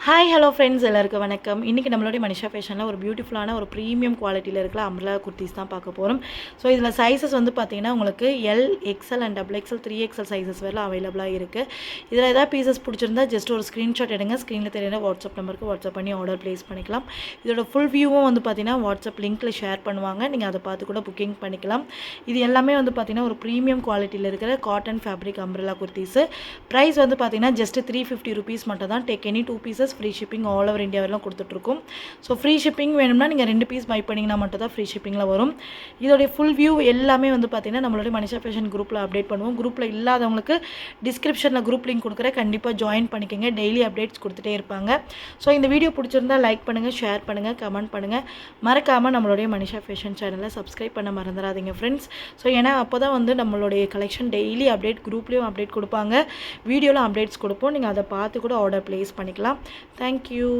Hi hello friends, எல்லாருக்கும் வணக்கம். இன்றைக்கி நம்மளுடைய மனிஷா ஃபேஷனில் ஒரு பியூட்டிஃபுல்லான ஒரு ப்ரீமியம் குவாலிட்டியில் இருக்கிற அம்ப்ரெல்லா குர்த்திஸ் தான் பார்க்க போகிறோம். ஸோ இதில் சைஸஸ் வந்து பார்த்திங்கன்னா உங்களுக்கு L, XL and double XL, 3XL sizes வரலாம் அவைலபிளாக இருக்குது. இதில் ஏதாவது பீசஸ் பிடிச்சிருந்தா ஜஸ்ட் ஒரு ஸ்க்ரீன்ஷாட் எடுங்க. ஸ்க்ரீனில் தெரியுற வாட்ஸ்அப் நம்பருக்கு வாட்ஸ்அப் பண்ணி ஆர்டர் ப்ளேஸ் பண்ணிக்கலாம். இதோட ஃபுல் வியூவும் வந்து பார்த்திங்கன்னா வாட்ஸ்அப் லிங்க்கில் ஷேர் பண்ணுவாங்க. நீங்கள் அதை பார்த்து கூட புக்கிங் பண்ணிக்கலாம். இது எல்லாமே வந்து பார்த்திங்கன்னா ஒரு ப்ரீமியம் குவாலிட்டியில் இருக்கிற cotton fabric umbrella kurtis. Price வந்து பார்த்திங்கன்னா ஜஸ்ட் 350 ருபீஸ் மட்டும் தான். Take any 2 pieces free shipping all over India வரலாம் கொடுத்துட்ருக்கோம். ஸோ ஃப்ரீ ஷிப்பிங் வேணும்னா நீங்கள் 2 பீஸ் பை பண்ணிங்கன்னா மட்டும் தான் ஃப்ரீ ஷிப்பிங்கில் வரும். இதோடைய ஃபுல் வியூ எல்லாமே வந்து பார்த்திங்கன்னா நம்மளுடைய மனிஷா ஃபேஷன் குரூப்பில் அப்டேட் பண்ணுவோம். குரூப்பில் இல்லாதவங்களுக்கு டிஸ்கிரிப்ஷனில் குரூப் லிங்க் கொடுக்குறேன், கண்டிப்பாக ஜாயின் பண்ணிக்கோங்க. டெய்லி அப்டேட்ஸ் கொடுத்துட்டே இருப்பாங்க. ஸோ இந்த வீடியோ பிடிச்சிருந்தா லைக் பண்ணுங்கள், ஷேர் பண்ணுங்கள், கமெண்ட் பண்ணுங்கள். மறக்காமல் நம்மளுடைய மனிஷா ஃபேஷன் சேனலை சப்ஸ்கிரைப் பண்ண மறந்துடாதீங்க ஃப்ரெண்ட்ஸ். ஸோ ஏன்னா அப்போ தான் வந்து நம்மளுடைய கலெக்ஷன் டெய்லி அப்டேட், குரூப்லேயும் அப்டேட் கொடுப்பாங்க, வீடியோவில் அப்டேட்ஸ் கொடுப்போம். நீங்கள் அதை பார்த்து கூட ஆர்டர் ப்ளேஸ் பண்ணிக்கலாம். Thank you.